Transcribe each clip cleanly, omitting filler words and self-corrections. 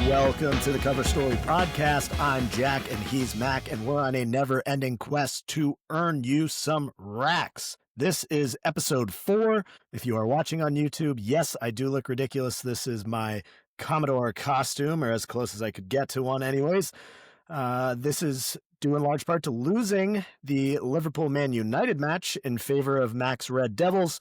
Welcome to the Cover Story Podcast. I'm Jack and he's Mac, and we're on a never-ending quest to earn you some racks. This is episode 4. If you are watching on YouTube, yes, I do look ridiculous. This is my Commodore costume, or as close as I could get to one anyways. This is due in large part to losing the Liverpool-Man United match in favor of Mac's Red Devils.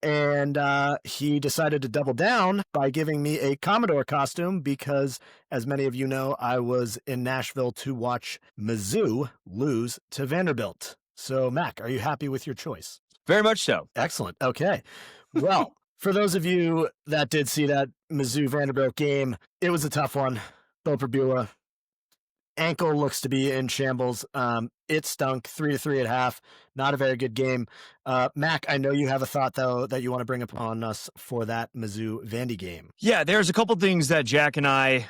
And he decided to double down by giving me a Commodore costume because, as many of you know, I was in Nashville to watch Mizzou lose to Vanderbilt. So, Mac, are you happy with your choice? Very much so. Excellent. Okay. Well, for those of you that did see that Mizzou-Vanderbilt game, it was a tough one. Bo Perbula, ankle looks to be in shambles. It stunk 3-3 at half. Not a very good game. Mac, I know you have a thought, though, that you want to bring upon us for that Mizzou-Vandy game. Yeah, there's a couple things that Jack and I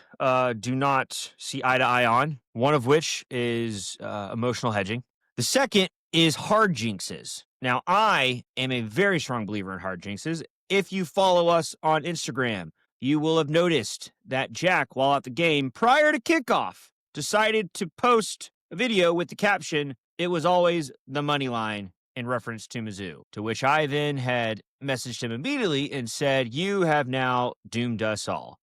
do not see eye to eye on, one of which is emotional hedging. The second is hard jinxes. Now, I am a very strong believer in hard jinxes. If you follow us on Instagram, you will have noticed that Jack, while at the game, prior to kickoff, decided to post a video with the caption, "It was always the money line," in reference to Mizzou, to which I then had messaged him immediately and said, "You have now doomed us all."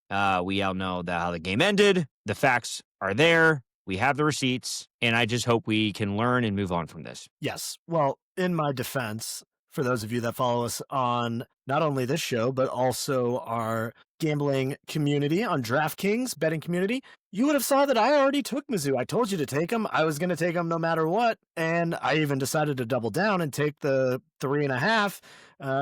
We all know how the game ended. The facts are there. We have the receipts, and I just hope we can learn and move on from this. Yes. Well, in my defense, for those of you that follow us on not only this show, but also our gambling community on DraftKings betting community, you would have saw that I already took Mizzou. I told you to take them. I was going to take them no matter what. And I even decided to double down and take the 3.5.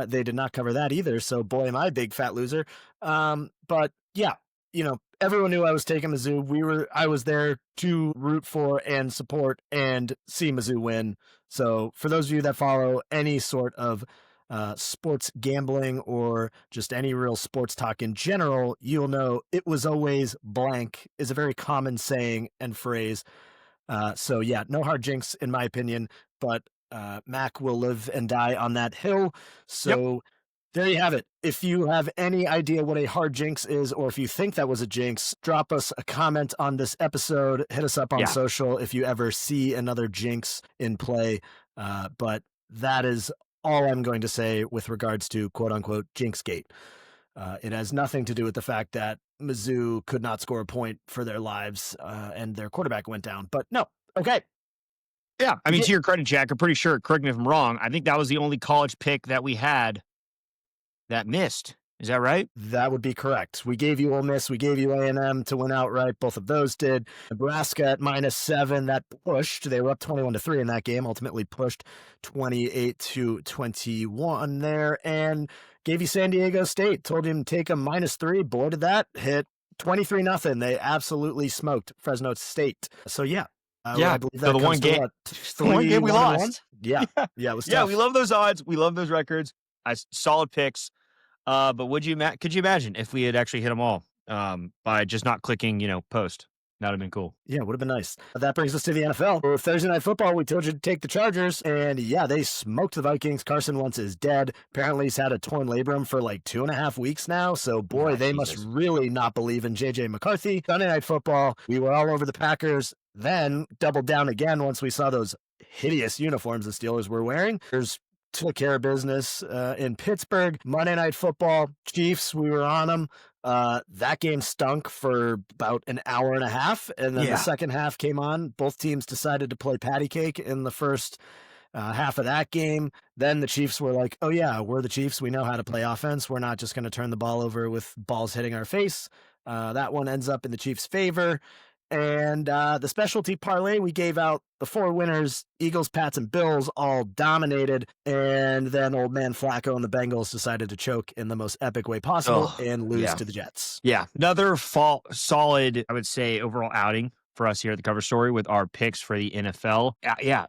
They did not cover that either. So boy, am I a big fat loser. But yeah, you know, everyone knew I was taking Mizzou. I was there to root for and support and see Mizzou win. So for those of you that follow any sort of sports gambling or just any real sports talk in general, you'll know "it was always blank" is a very common saying and phrase. So yeah, no hard jinx in my opinion, but Mac will live and die on that hill. So yep. There you have it. If you have any idea what a hard jinx is, or if you think that was a jinx, drop us a comment on this episode. Hit us up on social if you ever see another jinx in play. But that is all I'm going to say with regards to quote-unquote Jinxgate. It has nothing to do with the fact that Mizzou could not score a point for their lives and their quarterback went down. But no, okay. Yeah, I mean, to your credit, Jack, I'm pretty sure, correct me if I'm wrong, I think that was the only college pick that we had that missed. Is that right? That would be correct. We gave you Ole Miss. We gave you A&M to win outright. Both of those did. Nebraska at -7. That pushed. They were up 21-3 in that game. Ultimately pushed 28-21 there. And gave you San Diego State. Told him to take a -3. Boy, did that hit. 23-0. They absolutely smoked Fresno State. So yeah. I believe that the one game. The one game we lost. Yeah. Yeah. It was tough. Yeah, we love those odds. We love those records. Solid picks. But could you imagine if we had actually hit them all by just not clicking, post? That would have been cool. Yeah, would have been nice. That brings us to the NFL. For Thursday Night Football, we told you to take the Chargers, and yeah, they smoked the Vikings. Carson Wentz is dead. Apparently, he's had a torn labrum for like 2.5 weeks now, so boy, they must really not believe in J.J. McCarthy. Sunday Night Football, we were all over the Packers, then doubled down again once we saw those hideous uniforms the Steelers were wearing. Took care of business in Pittsburgh. Monday Night Football, Chiefs, we were on them. That game stunk for about an hour and a half, and then the second half came on. Both teams decided to play patty cake in the first half of that game. Then the Chiefs were like, oh yeah, we're the Chiefs. We know how to play offense. We're not just going to turn the ball over with balls hitting our face. That one ends up in the Chiefs' favor. And the specialty parlay, we gave out the 4 winners, Eagles, Pats, and Bills, all dominated. And then old man Flacco and the Bengals decided to choke in the most epic way possible and lose to the Jets. Yeah. Another solid, I would say, overall outing for us here at the Cover Story with our picks for the NFL. I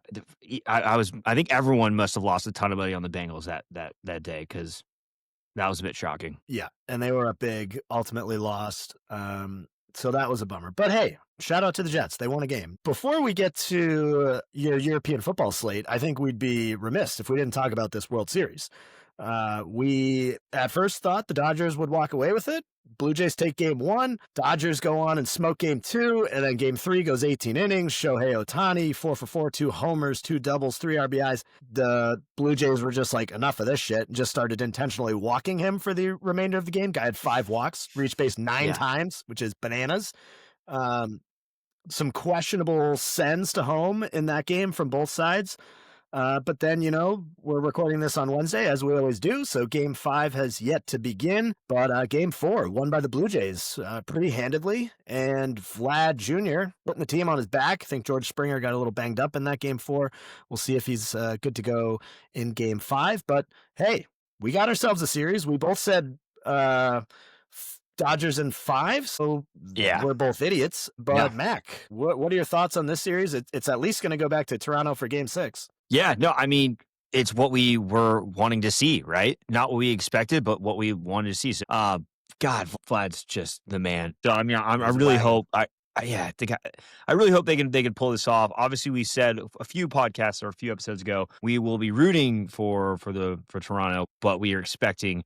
think everyone must have lost a ton of money on the Bengals that day because that was a bit shocking. Yeah. And they were up big, ultimately lost. So that was a bummer. But hey, shout out to the Jets. They won a game. Before we get to your European football slate, I think we'd be remiss if we didn't talk about this World Series. We at first thought the Dodgers would walk away with it. Blue Jays take game 1. Dodgers go on and smoke game 2. And then game 3 goes 18 innings. Shohei Ohtani, 4 for 4, 2 homers, 2 doubles, 3 RBIs. The Blue Jays were just like, enough of this shit, and just started intentionally walking him for the remainder of the game. Guy had 5 walks, reached base 9 times, which is bananas. Some questionable sends to home in that game from both sides. But then, we're recording this on Wednesday, as we always do. So game 5 has yet to begin. But game 4 won by the Blue Jays pretty handedly. And Vlad Jr. putting the team on his back. I think George Springer got a little banged up in that game 4. We'll see if he's good to go in game 5. But hey, we got ourselves a series. We both said Dodgers in 5, so we're both idiots. But Mac, what are your thoughts on this series? It's at least going to go back to Toronto for game 6. Yeah, no, I mean, it's what we were wanting to see, right? Not what we expected, but what we wanted to see. So, God, Vlad's just the man. So, I mean, I really hope I really hope they can pull this off. Obviously, we said a few podcasts or a few episodes ago we will be rooting for Toronto, but we are expecting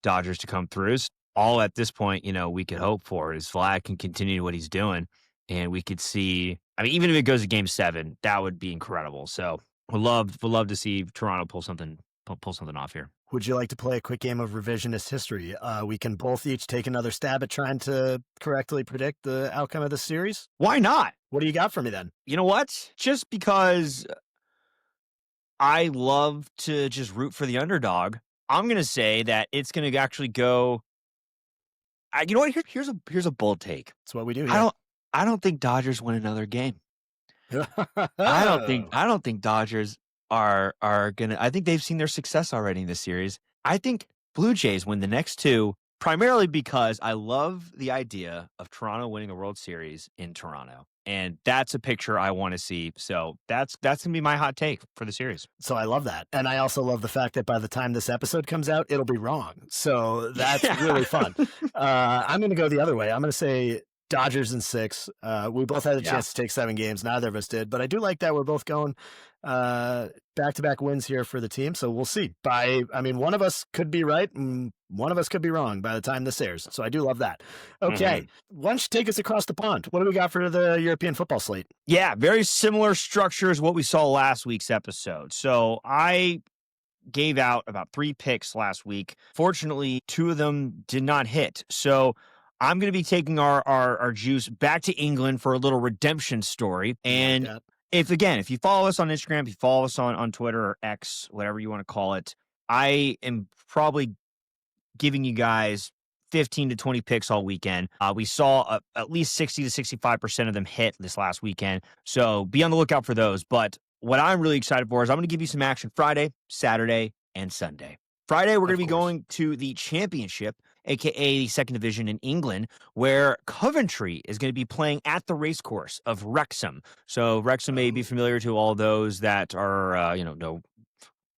Dodgers to come through. All at this point, we could hope for is Vlad can continue what he's doing, and we could see. I mean, even if it goes to Game 7, that would be incredible. So. We'd love to see Toronto pull something off here. Would you like to play a quick game of revisionist history? We can both each take another stab at trying to correctly predict the outcome of the series. Why not? What do you got for me then? You know what? Just because I love to just root for the underdog, I'm going to say that it's going to actually go. You know what? Here's a bold take. That's what we do here. I don't think Dodgers win another game. I don't think Dodgers are gonna. I think they've seen their success already in this series. I think Blue Jays win the next 2, primarily because I love the idea of Toronto winning the World Series in Toronto, and that's a picture I want to see. So that's gonna be my hot take for the series. So I love that, and I also love the fact that by the time this episode comes out, it'll be wrong. So that's really fun. I'm gonna go the other way. I'm gonna say Dodgers in 6. We both had a chance to take 7 games. Neither of us did, but I do like that we're both going back-to-back wins here for the team. So we'll see. One of us could be right and one of us could be wrong by the time this airs. So I do love that. Okay. Why don't you take us across the pond? What do we got for the European football slate? Yeah, very similar structure as what we saw last week's episode. So I gave out about 3 picks last week. Fortunately, 2 of them did not hit. So I'm going to be taking our juice back to England for a little redemption story. And if you follow us on Instagram, if you follow us on Twitter or X, whatever you want to call it, I am probably giving you guys 15 to 20 picks all weekend. We saw at least 60 to 65% of them hit this last weekend. So be on the lookout for those. But what I'm really excited for is I'm going to give you some action Friday, Saturday, and Sunday. Friday, we're going to be going to the championship, a.k.a. the second division in England, where Coventry is going to be playing at the racecourse of Wrexham. So Wrexham may be familiar to all those that are, know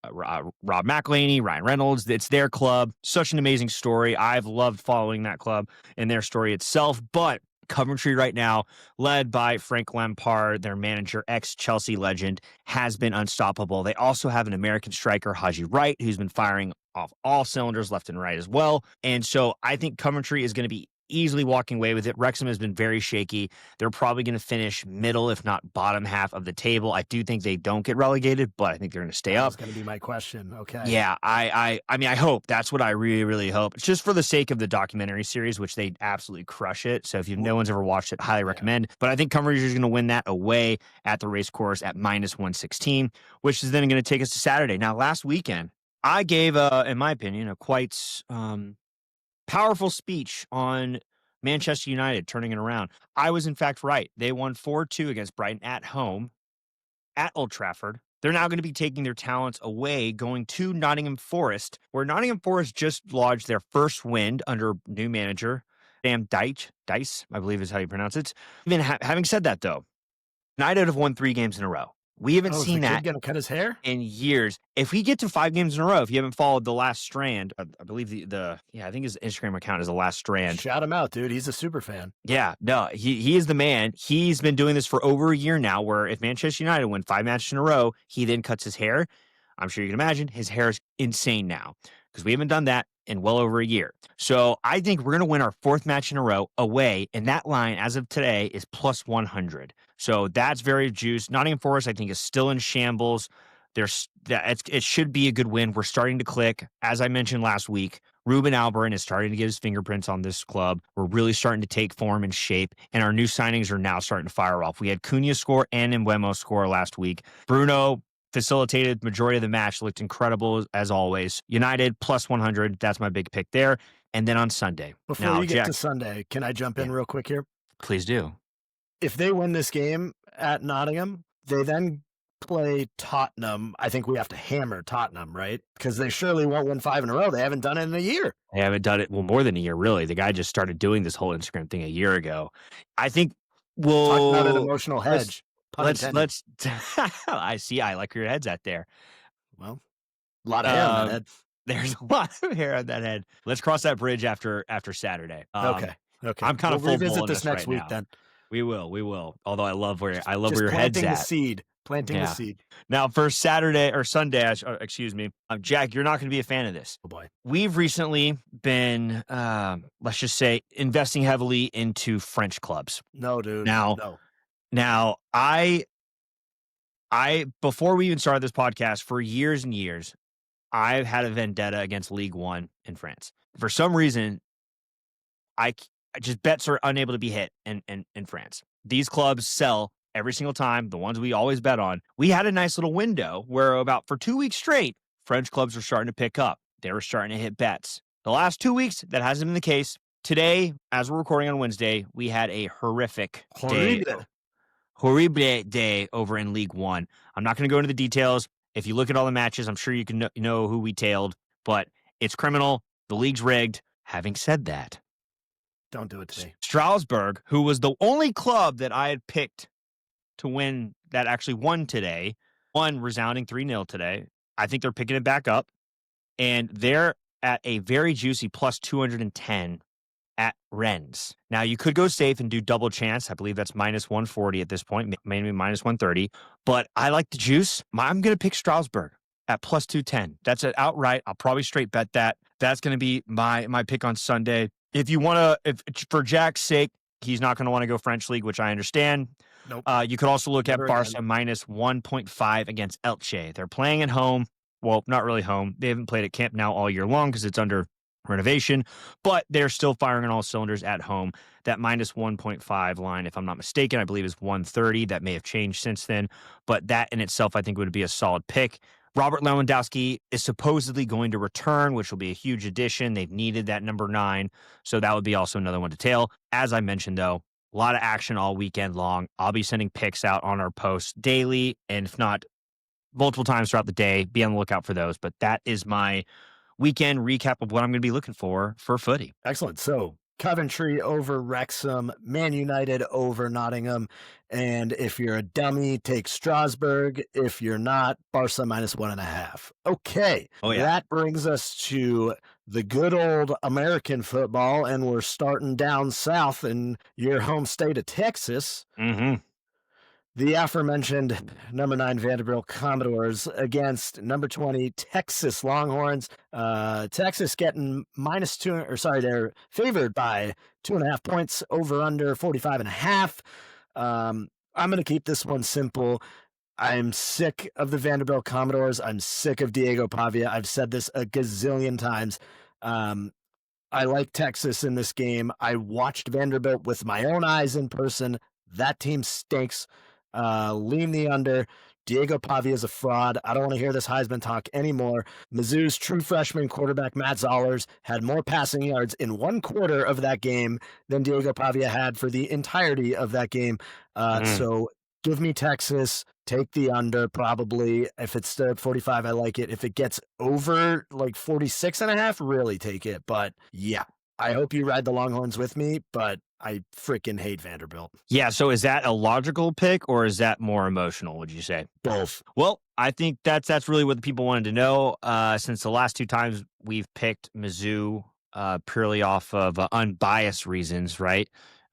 Rob McElhaney, Ryan Reynolds. It's their club. Such an amazing story. I've loved following that club and their story itself. But Coventry right now, led by Frank Lampard, their manager, ex-Chelsea legend, has been unstoppable. They also have an American striker, Haji Wright, who's been firing off all cylinders left and right as well. And so I think Coventry is going to be easily walking away with it. Wrexham has been very shaky. They're probably going to finish middle, if not bottom half of the table. I do think they don't get relegated, but I think they're going to stay up. That's going to be my question. Okay. Yeah, I hope. That's what I really, really hope. It's just for the sake of the documentary series, which they absolutely crush it. So if no one's ever watched it, highly recommend. But I think Coventry is going to win that away at the race course at -116, which is then going to take us to Saturday. Now, last weekend, I gave, in my opinion, a quite powerful speech on Manchester United turning it around. I was, in fact, right. They won 4-2 against Brighton at home at Old Trafford. They're now going to be taking their talents away, going to Nottingham Forest, where Nottingham Forest just lodged their first win under new manager, Sam Dice, I believe is how you pronounce it. Even having said that, though, United have won 3 games in a row. We haven't seen that going to cut his hair in years. If we get to 5 games in a row, if you haven't followed The Last Strand, I believe I think his Instagram account is The Last Strand. Shout him out, dude. He's a super fan. Yeah, no, he is the man. He's been doing this for over a year now, where if Manchester United win 5 matches in a row, he then cuts his hair. I'm sure you can imagine his hair is insane now because we haven't done that in well over a year. So I think we're going to win our 4th match in a row away. And that line as of today is plus 100. So that's very juiced. Nottingham Forest, I think, is still in shambles. It should be a good win. We're starting to click. As I mentioned last week, Ruben Alberin is starting to get his fingerprints on this club. We're really starting to take form and shape, and our new signings are now starting to fire off. We had Cunha score and Mbeumo score last week. Bruno facilitated majority of the match, looked incredible as always. United plus 100. That's my big pick there. And then on Sunday. Before now, you get Jack, to Sunday, can I jump in real quick here? Please do. If they win this game at Nottingham, they then play Tottenham. I think we have to hammer Tottenham, right? Because they surely won't win 5 in a row. They haven't done it in a year. They haven't done it, well, more than a year, really. The guy just started doing this whole Instagram thing a year ago. I think we'll talk about an emotional hedge. Let's I see. I like where your head's at there. Well, a lot of hair on that head. There's a lot of hair on that head. Let's cross that bridge after Saturday. Okay. I'm kind of we'll full revisit this next right week now. then. We will. Although I love where your head's planting the at. seed. Planting the seed. Now for Saturday or Sunday, excuse me, Jack, you're not going to be a fan of this. Oh boy. We've recently been, let's just say, investing heavily into French clubs. No, dude. Now I before we even started this podcast, for years and years, I've had a vendetta against League One in France. For some reason, I just bets are unable to be hit in France. These clubs sell every single time, the ones we always bet on. We had a nice little window where for 2 weeks straight, French clubs were starting to pick up. They were starting to hit bets. The last 2 weeks, that hasn't been the case. Today, as we're recording on Wednesday, we had a horrible day over in League One. I'm not going to go into the details. If you look at all the matches, I'm sure you can know who we tailed, but it's criminal. The league's rigged. Having said that, don't do it to me. Strasbourg, who was the only club that I had picked to win that actually won today, won resounding 3-0 today. I think they're picking it back up, and they're at a very juicy plus 210 at Rennes. Now, you could go safe and do double chance. I believe that's minus 140 at this point, maybe minus 130. But I like the juice. I'm going to pick Strasbourg at plus 210. That's an outright. I'll probably straight bet that. That's going to be my pick on Sunday. If you want to, for Jack's sake, he's not going to want to go French League, which I understand. Nope. You could also look at Barca again. minus 1.5 against Elche. They're playing at home. Well, not really home. They haven't played at Camp Nou all year long because it's under renovation, but they're still firing on all cylinders at home. That minus 1.5 line, if I'm not mistaken, I believe is 130. That may have changed since then, but that in itself, I think would be a solid pick. Robert Lewandowski is supposedly going to return, which will be a huge addition. They've needed that number 9, so that would be also another one to tail. As I mentioned, though, a lot of action all weekend long. I'll be sending picks out on our posts daily, and if not, multiple times throughout the day. Be on the lookout for those, but that is my weekend recap of what I'm going to be looking for footy. Excellent. So Coventry over Wrexham, Man United over Nottingham. And if you're a dummy, take Strasbourg. If you're not, Barca minus 1.5. Okay. Oh, yeah. That brings us to the good old American football. And we're starting down south in your home state of Texas. Mm-hmm. The aforementioned number 9 Vanderbilt Commodores against number 20 Texas Longhorns. Texas getting they're favored by 2.5 points, over under 45.5. I'm going to keep this one simple. I'm sick of the Vanderbilt Commodores. I'm sick of Diego Pavia. I've said this a gazillion times. I like Texas in this game. I watched Vanderbilt with my own eyes in person. That team stinks. Lean the under. Diego Pavia is a fraud. I don't want to hear this Heisman talk anymore. Mizzou's true freshman quarterback, Matt Zollers, had more passing yards in one quarter of that game than Diego Pavia had for the entirety of that game. So give me Texas. Take the under, probably. If it's still at 45, I like it. If it gets over like 46.5, really take it. But yeah, I hope you ride the Longhorns with me, but I freaking hate Vanderbilt. Yeah, so is that a logical pick or is that more emotional, would you say? Both. Well, I think that's really what the people wanted to know. Since the last 2 times we've picked Mizzou purely off of unbiased reasons, right?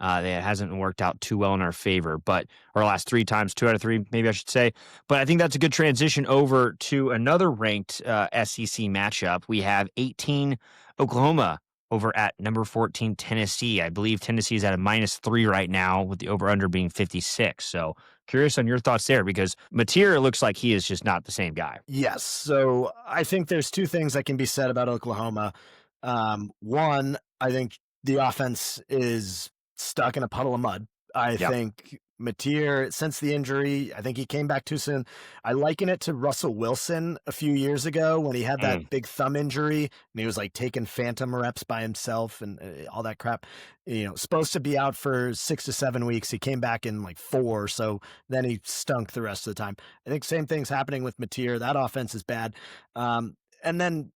It hasn't worked out too well in our favor, but our last 3 times, 2 out of 3, maybe I should say. But I think that's a good transition over to another ranked SEC matchup. We have 18 Oklahoma over at number 14 Tennessee. I believe Tennessee is at a -3 right now, with the over/under being 56. So curious on your thoughts there, because Mateer looks like he is just not the same guy. Yes. So I think there's two things that can be said about Oklahoma. One, I think the offense is stuck in a puddle of mud. I Yep. think Mateer, since the injury, I think he came back too soon. I liken it to Russell Wilson a few years ago when he had that big thumb injury and he was like taking phantom reps by himself and all that crap. Supposed to be out for 6 to 7 weeks. He came back in like 4, so then he stunk the rest of the time. I think same thing's happening with Mateer. That offense is bad. And then,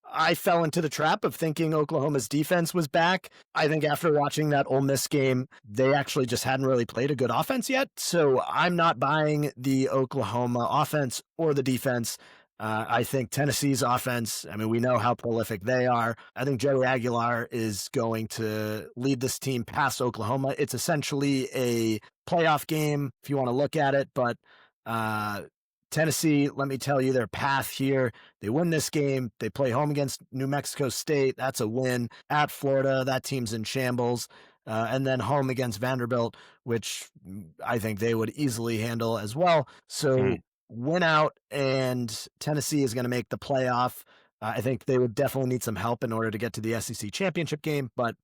I fell into the trap of thinking Oklahoma's defense was back. I think after watching that Ole Miss game, they actually just hadn't really played a good offense yet. So I'm not buying the Oklahoma offense or the defense. I think Tennessee's offense, I mean, we know how prolific they are. I think Joey Aguilar is going to lead this team past Oklahoma. It's essentially a playoff game if you want to look at it, but Tennessee, let me tell you their path here. They win this game. They play home against New Mexico State. That's a win. At Florida, that team's in shambles. And then home against Vanderbilt, which I think they would easily handle as well. So win out, and Tennessee is going to make the playoff. I think they would definitely need some help in order to get to the SEC championship game, but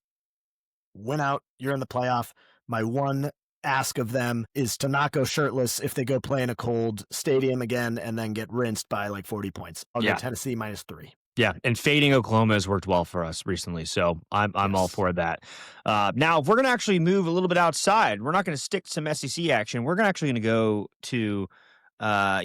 win out, you're in the playoff. My one ask of them is to not go shirtless if they go play in a cold stadium again and then get rinsed by like 40 points. I'll go Tennessee -3. Yeah, and fading Oklahoma has worked well for us recently, so I'm all for that. Now, if we're going to actually move a little bit outside, we're not going to stick to some SEC action. We're actually going to go to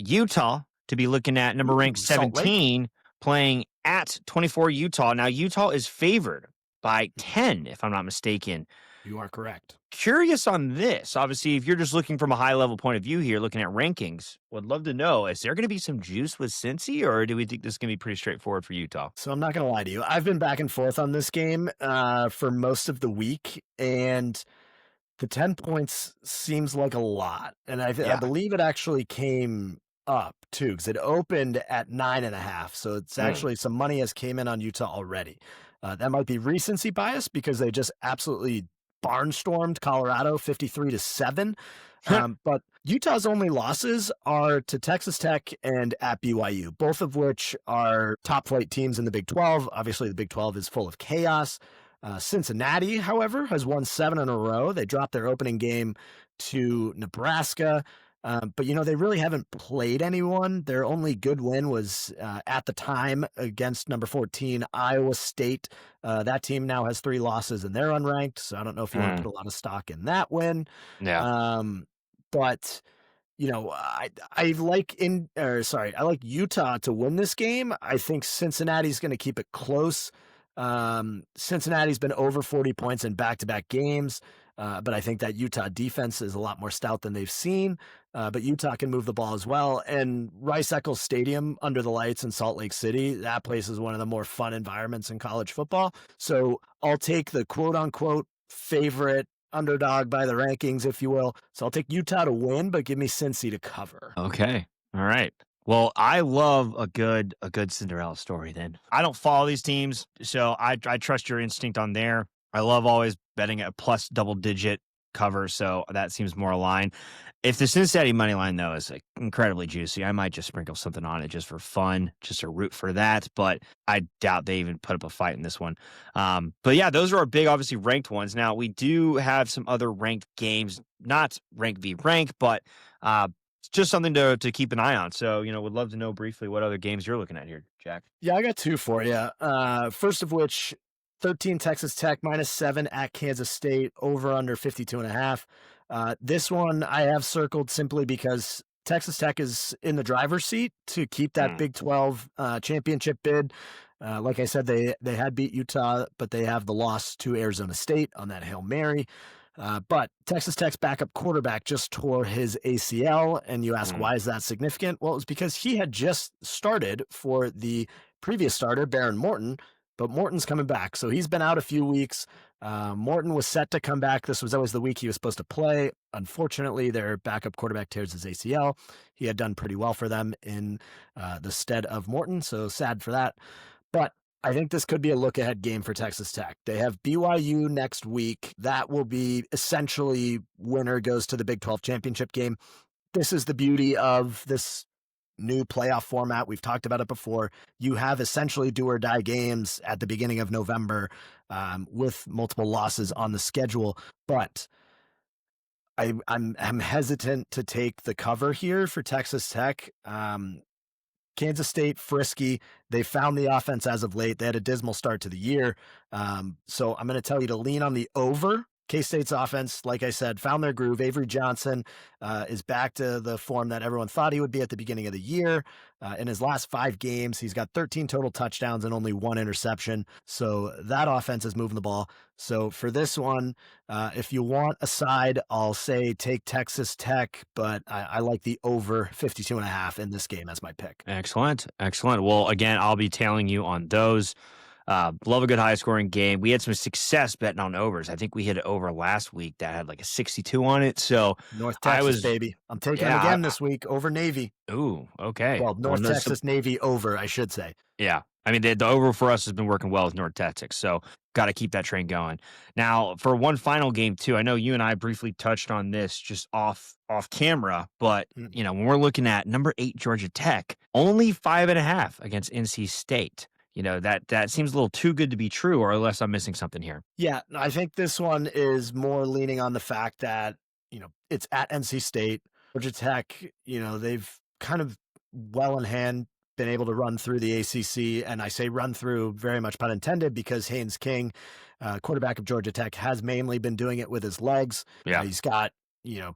Utah to be looking at number ranked 17, playing at 24 Utah. Now, Utah is favored by 10, if I'm not mistaken. You are correct. Curious on this. Obviously, if you're just looking from a high-level point of view here, looking at rankings, would love to know, is there going to be some juice with Cincy, or do we think this is going to be pretty straightforward for Utah? So I'm not going to lie to you. I've been back and forth on this game for most of the week, and the 10 points seems like a lot. And I believe it actually came up, too, because it opened at 9.5. So it's actually some money has came in on Utah already. That might be recency bias because they just absolutely barnstormed Colorado 53-7. But Utah's only losses are to Texas Tech and at BYU, both of which are top flight teams in the Big 12. Obviously, the Big 12 is full of chaos. Cincinnati, however, has won 7 in a row. They dropped their opening game to Nebraska. But, they really haven't played anyone. Their only good win was at the time against number 14, Iowa State. That team now has 3 losses and they're unranked. So I don't know if you want to put a lot of stock in that win. Yeah. But, I like Utah to win this game. I think Cincinnati's going to keep it close. Cincinnati's been over 40 points in back-to-back games. But I think that Utah defense is a lot more stout than they've seen. But Utah can move the ball as well. And Rice-Eccles Stadium under the lights in Salt Lake City, that place is one of the more fun environments in college football. So I'll take the quote-unquote favorite underdog by the rankings, if you will. So I'll take Utah to win, but give me Cincy to cover. Okay. All right. Well, I love a good Cinderella story then. I don't follow these teams, so I trust your instinct on there. I love always betting at plus double-digit cover, so that seems more aligned. If the Cincinnati money line, though, is like incredibly juicy, I might just sprinkle something on it just for fun, just to root for that, but I doubt they even put up a fight in this one. But yeah, those are our big, obviously, ranked ones. Now, we do have some other ranked games, not rank v rank, but it's just something to keep an eye on. So, would love to know briefly what other games you're looking at here, Jack. Yeah, I got 2 for you. First of which, 13 Texas Tech -7 at Kansas State, over under 52.5. This one I have circled simply because Texas Tech is in the driver's seat to keep that Big 12 championship bid. Like I said, they had beat Utah, but they have the loss to Arizona State on that Hail Mary. But Texas Tech's backup quarterback just tore his ACL, and you ask, why is that significant? Well, it's because he had just started for the previous starter, Baron Morton, but Morton's coming back. So he's been out a few weeks. Morton was set to come back. This was always the week he was supposed to play. Unfortunately, their backup quarterback tears his ACL. He had done pretty well for them in the stead of Morton, so sad for that. But I think this could be a look-ahead game for Texas Tech. They have BYU next week. That will be essentially winner goes to the Big 12 championship game. This is the beauty of this new playoff format. We've talked about it before. You have essentially do or die games at the beginning of November with multiple losses on the schedule. But I'm hesitant to take the cover here for Texas Tech. Kansas State, frisky. They found the offense as of late. They had a dismal start to the year. So I'm going to tell you to lean on the over. K-State's offense, like I said, found their groove. Avery Johnson is back to the form that everyone thought he would be at the beginning of the year. In his last 5 games, he's got 13 total touchdowns and only 1 interception. So that offense is moving the ball. So for this one, if you want a side, I'll say take Texas Tech, but I like the over 52.5 in this game as my pick. Excellent. Well, again, I'll be tailing you on those. Love a good high scoring game. We had some success betting on overs. I think we hit it over last week that had like a 62 on it. So North Texas, baby. I'm taking them again this week over Navy. Ooh, okay. Well, North Texas Navy over, I should say. Yeah. I mean, the over for us has been working well with North Texas. So got to keep that train going. Now, for one final game, too, I know you and I briefly touched on this just off camera, but, you know, when we're looking at number 8 Georgia Tech, only 5.5 against NC State. You know, that seems a little too good to be true, or unless I'm missing something here. Yeah, I think this one is more leaning on the fact that, you know, it's at NC State. Georgia Tech, you know, they've kind of well in hand been able to run through the ACC. And I say run through very much pun intended because Haynes King, quarterback of Georgia Tech, has mainly been doing it with his legs. Yeah. He's got, you know,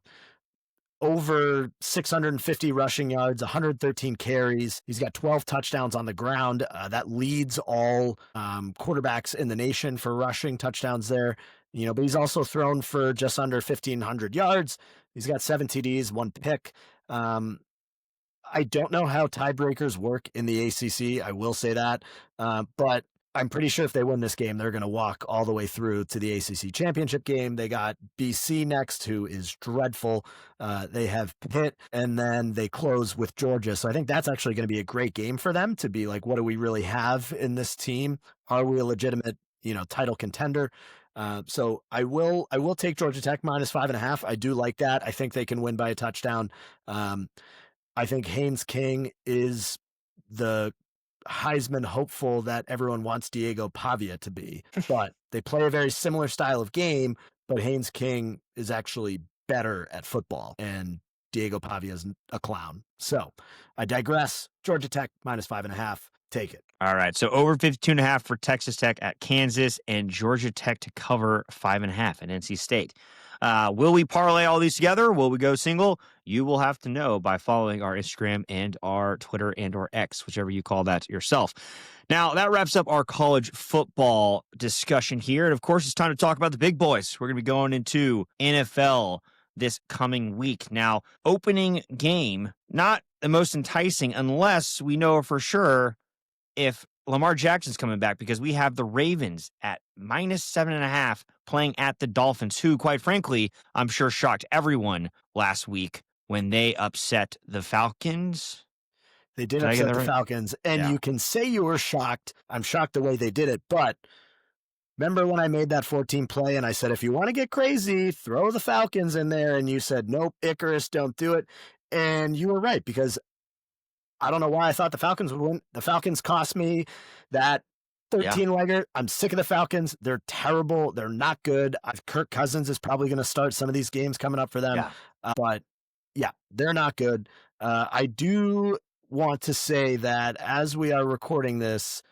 over 650 rushing yards, 113 carries. He's got 12 touchdowns on the ground. That leads all quarterbacks in the nation for rushing touchdowns there. You know, but he's also thrown for just under 1,500 yards. He's got 7 TDs, 1 pick. I don't know how tiebreakers work in the ACC. I will say that. But I'm pretty sure if they win this game, they're going to walk all the way through to the ACC championship game. They got BC next, who is dreadful. They have Pitt, and then they close with Georgia. So I think that's actually going to be a great game for them to be like, what do we really have in this team? Are we a legitimate, you know, title contender? So I will take Georgia Tech minus 5.5. I do like that. I think they can win by a touchdown. I think Haynes King is the Heisman hopeful that everyone wants Diego Pavia to be, but they play a very similar style of game, but Haynes King is actually better at football and Diego Pavia is a clown. So I digress. Georgia Tech minus 5.5. Take it. All right. So over 52.5 for Texas Tech at Kansas and Georgia Tech to cover 5.5 at NC State. Will we parlay all these together? Will we go single? You will have to know by following our Instagram and our Twitter and or X, whichever you call that yourself. Now, that wraps up our college football discussion here. And, of course, it's time to talk about the big boys. We're going to be going into NFL this coming week. Now, opening game, not the most enticing unless we know for sure if Lamar Jackson's coming back, because we have the Ravens at minus 7.5 playing at the Dolphins, who, quite frankly, I'm sure shocked everyone last week when they upset the Falcons. They did upset the Falcons, and you can say you were shocked. I'm shocked the way they did it, but remember when I made that 14 play and I said, if you want to get crazy, throw the Falcons in there, and you said, nope, Icarus, don't do it. And you were right, because I don't know why I thought the Falcons would win. The Falcons cost me that 13-legger. I'm sick of the Falcons. They're terrible. They're not good. Kirk Cousins is probably going to start some of these games coming up for them. Yeah. But, yeah, they're not good. I do want to say that as we are recording this,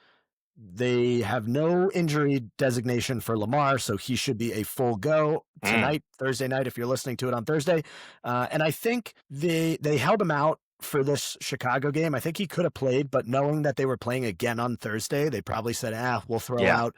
they have no injury designation for Lamar, so he should be a full go tonight, Thursday night, if you're listening to it on Thursday. And I think they held him out for this Chicago game. I think he could have played, but knowing that they were playing again on Thursday, they probably said, we'll throw out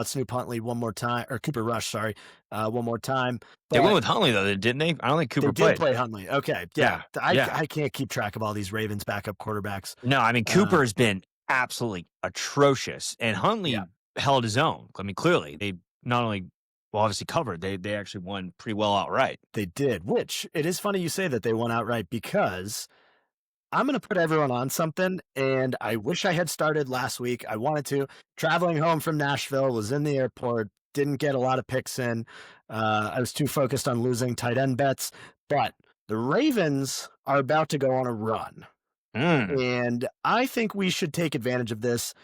Snoop Huntley one more time, or Cooper Rush, one more time. But they went with Huntley, though, didn't they? I don't think Cooper played. They did play Huntley. Okay. Yeah. I can't keep track of all these Ravens backup quarterbacks. No, I mean, Cooper has been absolutely atrocious. And Huntley, held his own. I mean, clearly they not only obviously covered, they actually won pretty well outright. They did, which it is funny you say that they won outright because I'm going to put everyone on something, and I wish I had started last week. I wanted to. Traveling home from Nashville, was in the airport, didn't get a lot of picks in. I was too focused on losing tight end bets, but the Ravens are about to go on a run. And I think we should take advantage of this.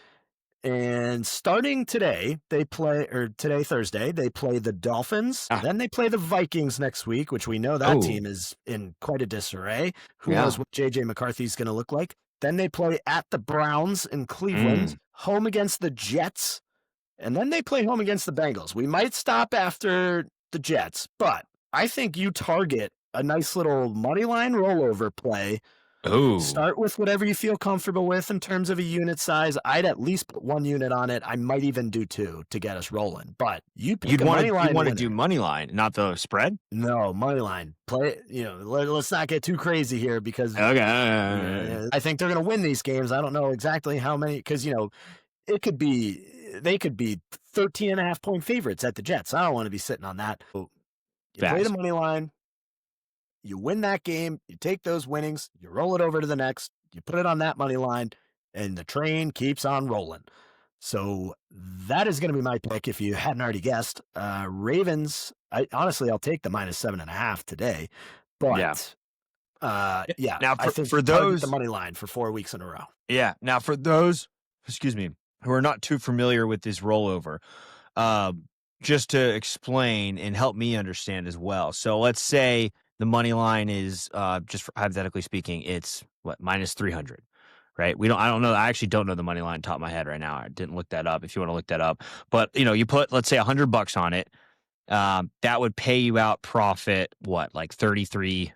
And starting today, today, Thursday, they play the Dolphins. Then they play the Vikings next week, which we know that team is in quite a disarray. Who knows what J.J. McCarthy's going to look like? Then they play at the Browns in Cleveland, home against the Jets, and then they play home against the Bengals. We might stop after the Jets, but I think you target a nice little money line rollover play. Start with whatever you feel comfortable with in terms of a unit size. I'd at least put 1 unit on it. I might even do 2 to get us rolling. But you'd want to do money line, not the spread. No, money line. Play. Let's not get too crazy here because I think they're going to win these games. I don't know exactly how many because they could be 13.5 point favorites at the Jets. I don't want to be sitting on that. You play the money line. You win that game, you take those winnings, you roll it over to the next, you put it on that money line, and the train keeps on rolling. So that is going to be my pick if you hadn't already guessed. Ravens, I'll take the -7.5 today. But now I think for those the money line for 4 weeks in a row. Yeah. Now for those, who are not too familiar with this rollover, just to explain and help me understand as well. So let's say the money line is just hypothetically speaking, it's what -300, right? I don't know. I actually don't know the money line top of my head right now. I didn't look that up. If you want to look that up, but you put let's say $100 on it, that would pay you out profit like $33,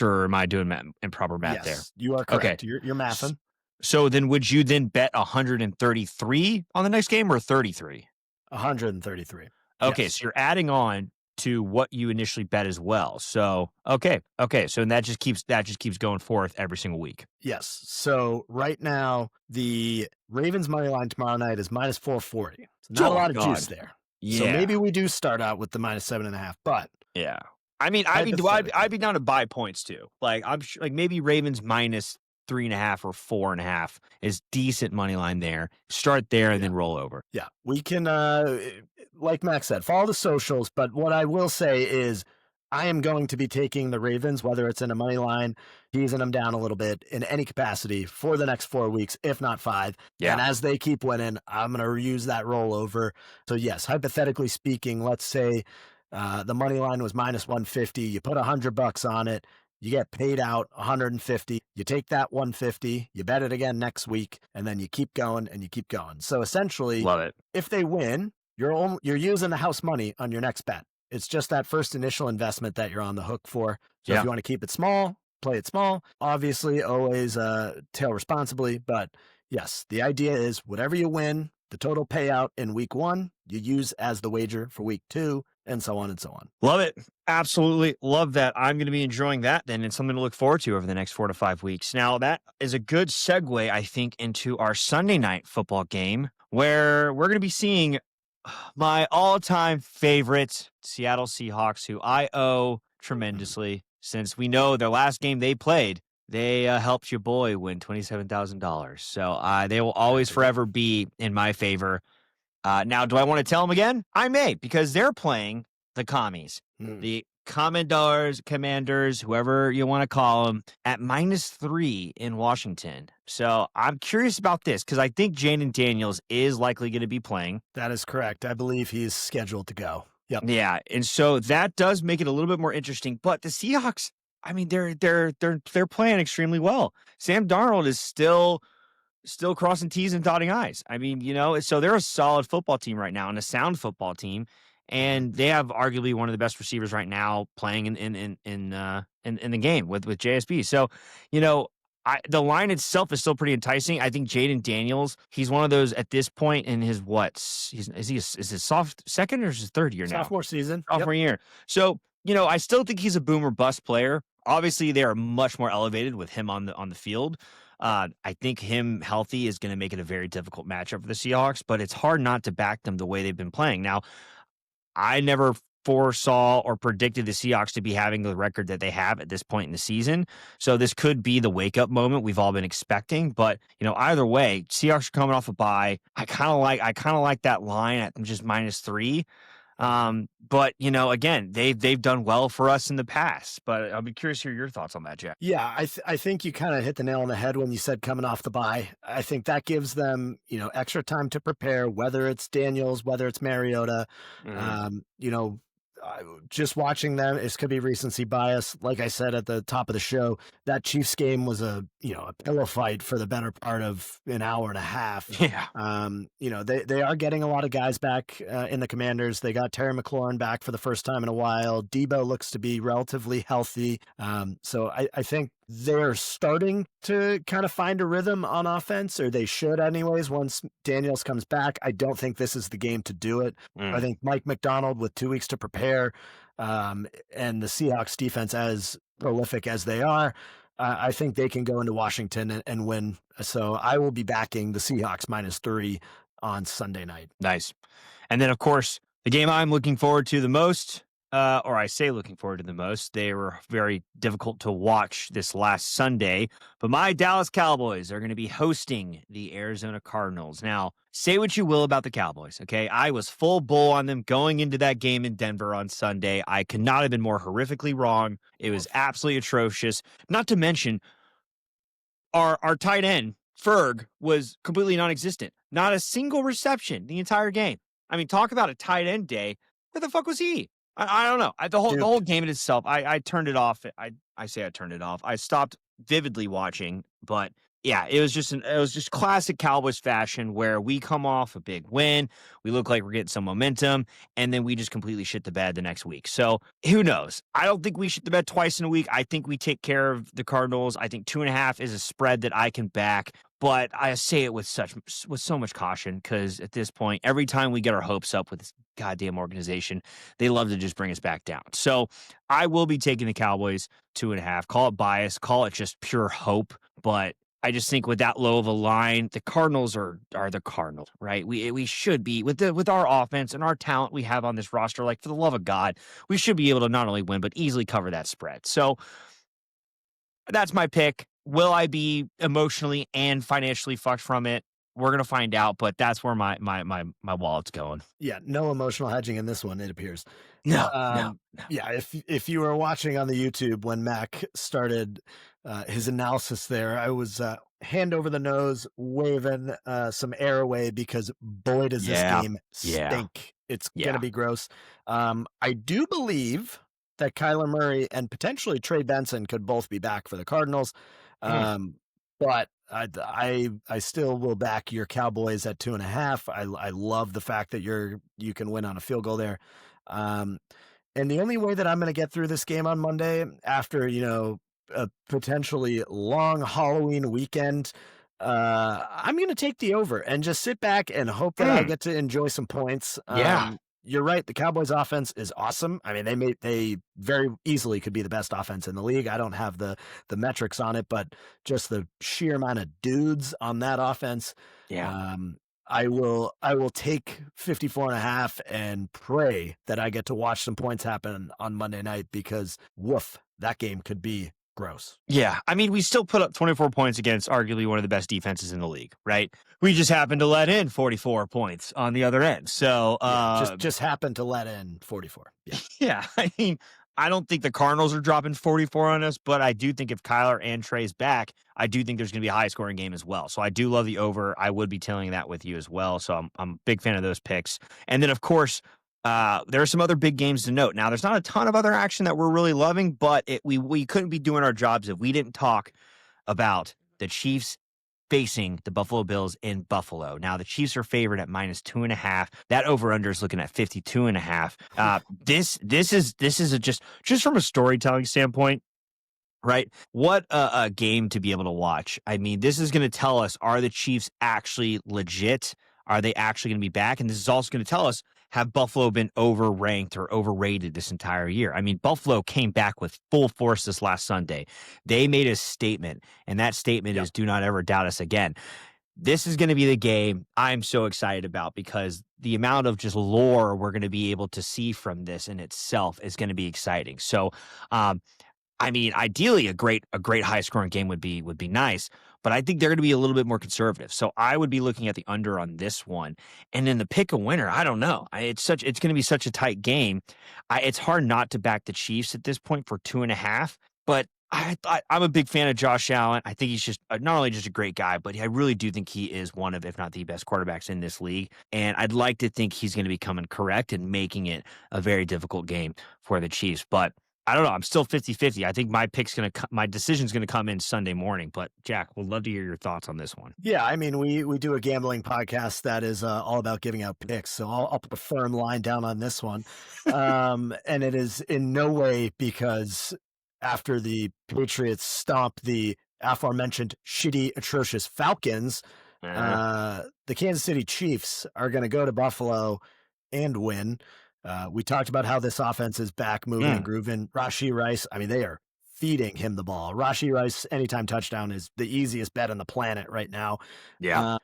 or am I doing improper math there? You are correct. Okay. You're mathing. So then, would you then bet 133 on the next game or 33? 133. Okay, yes. So you're adding on to what you initially bet as well. So okay. So that just keeps going forth every single week. Yes. So right now the Ravens money line tomorrow night is -440. So not a lot of juice there. Yeah. So maybe we do start out with the -7.5. But yeah, I mean, I'd be down to buy points too. Like I'm sure, like maybe Ravens -3.5 or 4.5 is decent money line there. Start there and then roll over. Yeah, we can, like Max said, follow the socials. But what I will say is I am going to be taking the Ravens, whether it's in a money line, teasing them down a little bit in any capacity for the next 4 weeks, if not 5. Yeah. And as they keep winning, I'm going to use that rollover. So yes, hypothetically speaking, let's say the money line was -150. You put $100 on it. You get paid out 150. You take that 150, you bet it again next week, and then you keep going and you keep going. So essentially, love it. If they win, you're using the house money on your next bet. It's just that first initial investment that you're on the hook for. So if you want to keep it small, play it small. Obviously, always tail responsibly. But yes, the idea is whatever you win, the total payout in week 1, you use as the wager for week 2, and so on and so on. Love it. Absolutely love that. I'm going to be enjoying that then. It's something to look forward to over the next 4 to 5 weeks. Now, that is a good segue, I think, into our Sunday night football game where we're going to be seeing my all-time favorite Seattle Seahawks, who I owe tremendously since we know their last game they played, they helped your boy win $27,000. So they will always forever be in my favor. Now, do I want to tell them again? I may, because they're playing the commies, the commanders, whoever you want to call them, at -3 in Washington. So I'm curious about this because I think Jaden Daniels is likely going to be playing. That is correct. I believe he's scheduled to go. Yep. Yeah, and so that does make it a little bit more interesting. But the Seahawks, I mean, they're playing extremely well. Sam Darnold is still crossing T's and dotting I's. I mean, so they're a solid football team right now and a sound football team, and they have arguably one of the best receivers right now playing in the game with JSB. So, the line itself is still pretty enticing. I think Jaden Daniels, he's one of those at this point in his is his second or his third year now? Sophomore season. Sophomore year. So, I still think he's a boom or bust player. Obviously, they are much more elevated with him on the field. I think him healthy is going to make it a very difficult matchup for the Seahawks, but it's hard not to back them the way they've been playing. Now, I never foresaw or predicted the Seahawks to be having the record that they have at this point in the season. So this could be the wake up moment we've all been expecting. But either way, Seahawks are coming off a bye. I kind of like that line at just -3. But again, they've done well for us in the past. But I'll be curious to hear your thoughts on that, Jack. Yeah, I think you kind of hit the nail on the head when you said coming off the bye. I think that gives them, extra time to prepare, whether it's Daniels, whether it's Mariota. Just watching them, it could be recency bias. Like I said at the top of the show, that Chiefs game was a pillow fight for the better part of an hour and a half. Yeah. They are getting a lot of guys back in the Commanders. They got Terry McLaurin back for the first time in a while. Debo looks to be relatively healthy. So I think they're starting to kind of find a rhythm on offense, or they should anyways, once Daniels comes back. I don't think this is the game to do it. I think Mike McDonald, with 2 weeks to prepare, and the Seahawks defense as prolific as they are, I think they can go into Washington and win. So I will be backing the Seahawks -3 on Sunday night. Nice. And then, of course, the game I'm looking forward to the most, or I say looking forward to the most, they were very difficult to watch this last Sunday, but my Dallas Cowboys are going to be hosting the Arizona Cardinals. Now, say what you will about the Cowboys, okay? I was full bull on them going into that game in Denver on Sunday. I could not have been more horrifically wrong. It was absolutely atrocious. Not to mention, our tight end, Ferg, was completely non-existent. Not a single reception the entire game. I mean, talk about a tight end day. Where the fuck was he? I don't know. The whole game in itself, I turned it off. I say I turned it off. I stopped vividly watching, but yeah, it was just classic Cowboys fashion where we come off a big win, we look like we're getting some momentum, and then we just completely shit the bed the next week. So who knows? I don't think we shit the bed twice in a week. I think we take care of the Cardinals. I think 2.5 is a spread that I can back. But I say it with so much caution, because at this point, every time we get our hopes up with this goddamn organization, they love to just bring us back down. So I will be taking the Cowboys 2.5. Call it bias, call it just pure hope. But I just think with that low of a line, the Cardinals are the Cardinals, right? We should be with our offense and our talent we have on this roster. Like, for the love of God, we should be able to not only win but easily cover that spread. So that's my pick. Will I be emotionally and financially fucked from it? We're gonna find out, but that's where my wallet's going. Yeah, no emotional hedging in this one, it appears. No. Yeah, if you were watching on the YouTube when Mac started his analysis there, I was hand over the nose waving some air away, because boy does this game stink. It's gonna be gross. I do believe that Kyler Murray and potentially Trey Benson could both be back for the Cardinals. But I still will back your Cowboys at 2.5. I love the fact that you can win on a field goal there. And the only way that I'm going to get through this game on Monday, after a potentially long Halloween weekend, I'm going to take the over and just sit back and hope that I get to enjoy some points. You're right. The Cowboys offense is awesome. I mean, they very easily could be the best offense in the league. I don't have the metrics on it, but just the sheer amount of dudes on that offense. Yeah. I will take 54.5 and pray that I get to watch some points happen on Monday night, because woof, that game could be gross. Yeah. I mean, we still put up 24 points against arguably one of the best defenses in the league, right? We just happened to let in 44 points on the other end. So just happened to let in 44. Yeah. Yeah. I mean, I don't think the Cardinals are dropping 44 on us, but I do think if Kyler and Trey's back, I do think there's going to be a high scoring game as well. So I do love the over. I would be tailing that with you as well. So I'm a big fan of those picks. And then, of course, there are some other big games to note. Now, there's not a ton of other action that we're really loving, but we couldn't be doing our jobs if we didn't talk about the Chiefs facing the Buffalo Bills in Buffalo. Now, the Chiefs are favored at -2.5. That over-under is looking at 52.5. This is just from a storytelling standpoint, right? What a game to be able to watch. I mean, this is going to tell us, are the Chiefs actually legit? Are they actually going to be back? And this is also going to tell us, have Buffalo been overranked or overrated this entire year? I mean, Buffalo came back with full force this last Sunday. They made a statement, and that statement Yep. is do not ever doubt us again. This is going to be the game I'm so excited about because the amount of just lore we're going to be able to see from this in itself is going to be exciting. So, I mean, ideally, a great high scoring game would be nice, but I think they're going to be a little bit more conservative. So I would be looking at the under on this one, and then the pick a winner. I don't know. It's going to be such a tight game. It's hard not to back the Chiefs at this point for 2.5. But I'm a big fan of Josh Allen. I think he's just not only just a great guy, but I really do think he is one of, if not the best quarterbacks in this league. And I'd like to think he's going to be coming correct and making it a very difficult game for the Chiefs. But I don't know. I'm still 50-50. I think my decision's going to come in Sunday morning. But Jack, we'd love to hear your thoughts on this one. Yeah, I mean, we do a gambling podcast that is all about giving out picks, so I'll put a firm line down on this one, and it is in no way because after the Patriots stomp the aforementioned shitty, atrocious Falcons, the Kansas City Chiefs are going to go to Buffalo and win. We talked about how this offense is back, moving and grooving. Rashee Rice, I mean, they are feeding him the ball. Rashee Rice, anytime touchdown is the easiest bet on the planet right now. Yeah.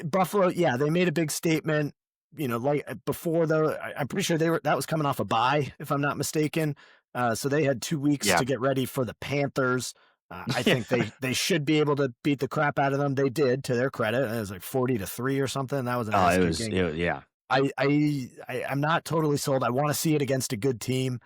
Buffalo, yeah, they made a big statement. Like before though, I'm pretty sure that was coming off a bye, if I'm not mistaken. So they had 2 weeks to get ready for the Panthers. I think they should be able to beat the crap out of them. They did, to their credit. It was like 40-3 or something. That was yeah. I'm not totally sold. I want to see it against a good team.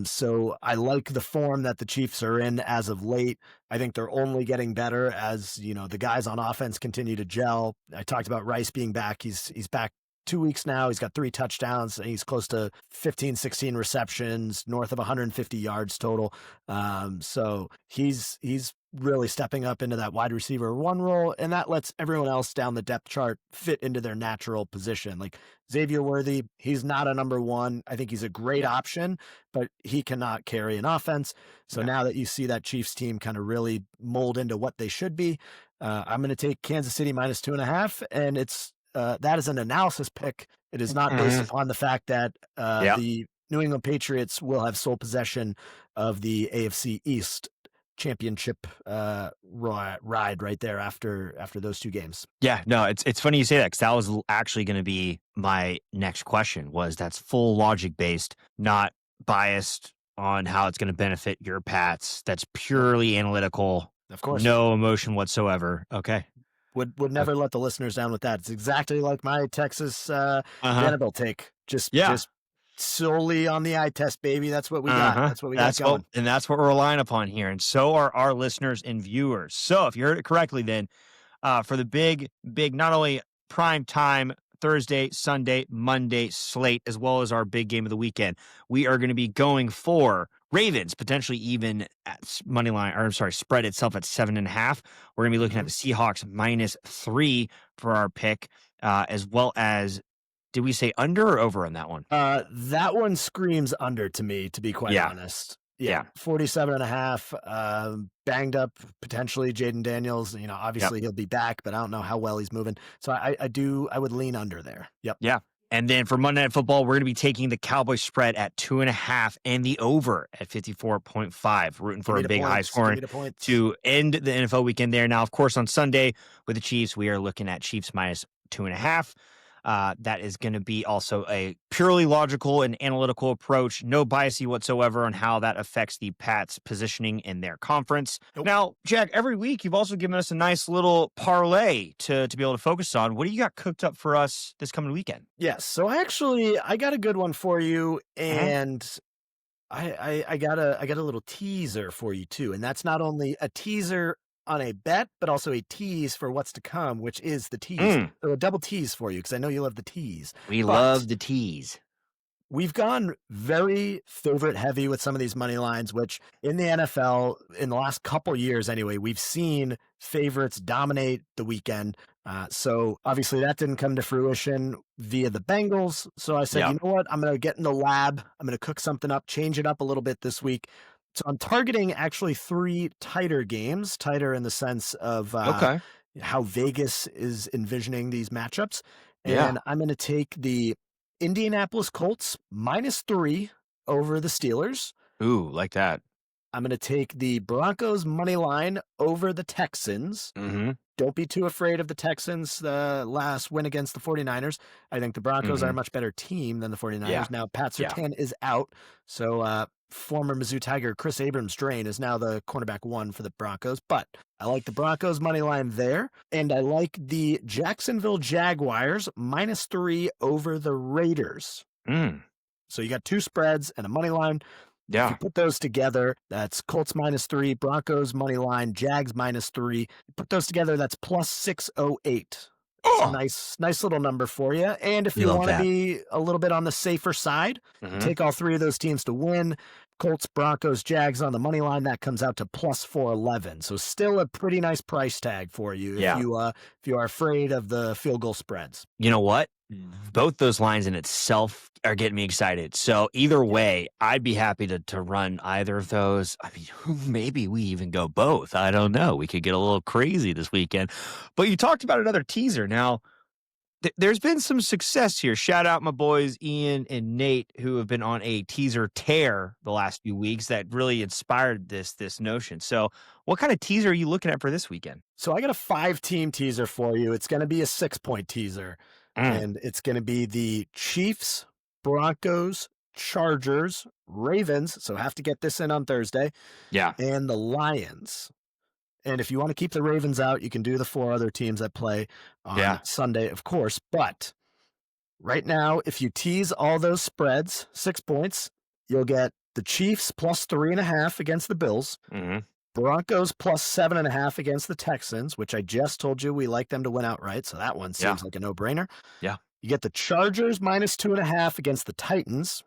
So I like the form that the Chiefs are in as of late. I think they're only getting better as, the guys on offense continue to gel. I talked about Rice being back. He's back 2 weeks now. He's got 3 touchdowns. And he's close to 15, 16 receptions, north of 150 yards total. So he's really stepping up into that wide receiver 1 role, and that lets everyone else down the depth chart fit into their natural position. Like Xavier Worthy, he's not a number 1. I think he's a great option, but he cannot carry an offense. So now that you see that Chiefs team kind of really mold into what they should be, I'm going to take Kansas City minus 2.5, and it's that is an analysis pick. It is not based upon the fact that the New England Patriots will have sole possession of the AFC East championship ride right there after those 2 games. Yeah, no, it's funny you say that because that was actually going to be my next question. That's full logic based, not biased on how it's going to benefit your Pats. That's purely analytical. Of course, no emotion whatsoever. Okay, would never let the listeners down with that. It's exactly like my Texas Vanderbilt take. Just solely on the eye test, baby. That's what we got. That's what we got going. And that's what we're relying upon here. And so are our listeners and viewers. So if you heard it correctly, then for the big, not only prime time Thursday, Sunday, Monday slate, as well as our big game of the weekend, we are going to be going for Ravens, potentially even at money line, or I'm sorry, spread itself at 7.5. We're going to be looking at the Seahawks -3 for our pick, as well as, did we say under or over on that one? That one screams under to me, to be quite honest. Yeah. 47.5, banged up potentially Jaden Daniels. Obviously he'll be back, but I don't know how well he's moving. So I would lean under there. Yep. Yeah. And then for Monday Night Football, we're going to be taking the Cowboys spread at 2.5 and the over at 54.5, rooting for a big high scoring to end the NFL weekend there. Now, of course, on Sunday with the Chiefs, we are looking at Chiefs -2.5. That is going to be also a purely logical and analytical approach, no biasy whatsoever on how that affects the Pats' positioning in their conference. Nope. Now, Jack, every week you've also given us a nice little parlay to be able to focus on. What do you got cooked up for us this coming weekend? Yes, so I got a good one for you, and I got a little teaser for you too, and that's not only a teaser on a bet, but also a tease for what's to come, which is the tease. So a double tease for you, because I know you love the tease. We love the tease. We've gone very favorite heavy with some of these money lines, which in the NFL, in the last couple years anyway, we've seen favorites dominate the weekend. So obviously that didn't come to fruition via the Bengals. So I said, you know what? I'm going to get in the lab. I'm going to cook something up, change it up a little bit this week. So I'm targeting actually 3 tighter games, tighter in the sense of how Vegas is envisioning these matchups. And I'm going to take the Indianapolis Colts -3 over the Steelers. Ooh, like that. I'm going to take the Broncos money line over the Texans. Mm-hmm. Don't be too afraid of the Texans' last win against the 49ers. I think the Broncos are a much better team than the 49ers. Yeah. Now, Pat Surtain is out, so former Mizzou Tiger Chris Abrams-Drain is now the cornerback 1 for the Broncos. But I like the Broncos money line there, and I like the Jacksonville Jaguars -3 over the Raiders. So you got 2 spreads and a money line. Yeah. If you put those together, that's Colts -3, Broncos money line, Jags -3. You put those together, that's +608. It's a nice little number for you. And if you want to be a little bit on the safer side, take all 3 of those teams to win. Colts, Broncos, Jags on the money line, that comes out to +411. So still a pretty nice price tag for you if you are afraid of the field goal spreads. You know what? Both those lines in itself are getting me excited. So either way, I'd be happy to run either of those. I mean, maybe we even go both. I don't know. We could get a little crazy this weekend. But you talked about another teaser. Now, there's been some success here. Shout out my boys Ian and Nate, who have been on a teaser tear the last few weeks that really inspired this notion. So what kind of teaser are you looking at for this weekend? So I got a 5-team teaser for you. It's going to be a 6-point teaser. And it's going to be the Chiefs, Broncos, Chargers, Ravens. So have to get this in on Thursday. Yeah. And the Lions. And if you want to keep the Ravens out, you can do the 4 other teams that play on Sunday, of course. But right now, if you tease all those spreads, 6 points, you'll get the Chiefs +3.5 against the Bills. Broncos +7.5 against the Texans, which I just told you we like them to win outright. So that one seems like a no-brainer. Yeah. You get the Chargers -2.5 against the Titans.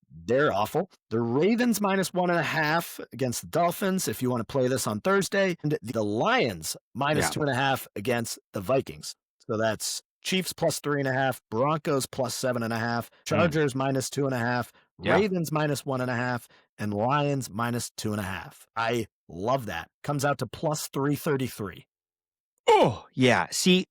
They're awful. The Ravens -1.5 against the Dolphins, if you want to play this on Thursday. And the Lions -2.5 against the Vikings. So that's Chiefs +3.5, Broncos +7.5, Chargers -2.5, Ravens -1.5, and Lions -2.5. I love that. Comes out to +333. Oh, yeah. See,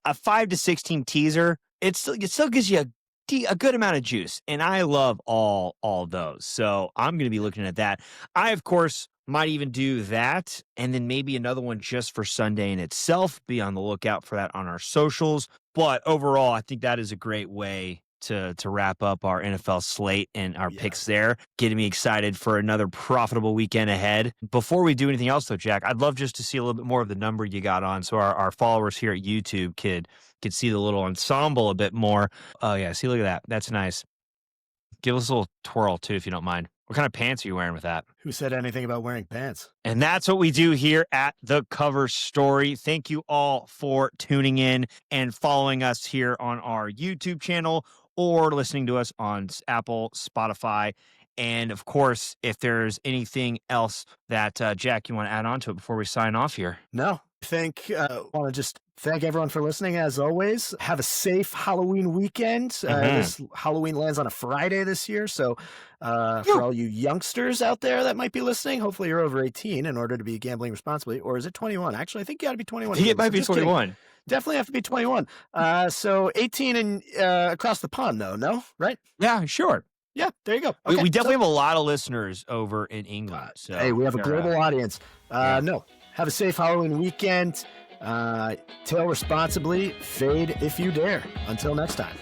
a 5 to 6 team teaser, it still gives you a good amount of juice. And I love all those. So I'm going to be looking at that. I, of course, might even do that. And then maybe another one just for Sunday in itself. Be on the lookout for that on our socials. But overall, I think that is a great way to wrap up our NFL slate and our picks there. Getting me excited for another profitable weekend ahead. Before we do anything else, though, Jack, I'd love just to see a little bit more of the number you got on so our followers here at YouTube could see the little ensemble a bit more. Oh, yeah. See, look at that. That's nice. Give us a little twirl, too, if you don't mind. What kind of pants are you wearing with that? Who said anything about wearing pants? And that's what we do here at The Cover Story. Thank you all for tuning in and following us here on our YouTube channel or listening to us on Apple, Spotify. And, of course, if there's anything else that, Jack, you want to add on to it before we sign off here? No. I want to just thank everyone for listening, as always. Have a safe Halloween weekend. This Halloween lands on a Friday this year, so for all you youngsters out there that might be listening, hopefully you're over 18 in order to be gambling responsibly. Or is it 21? Actually, I think you got to be 21. It might be 21. Kidding. Definitely have to be 21. So 18 and across the pond, though, no? Right? Yeah, sure. Yeah, there you go. Okay, we definitely have a lot of listeners over in England. So hey, we have a global audience. No. Have a safe Halloween weekend. Tail responsibly, fade if you dare. Until next time.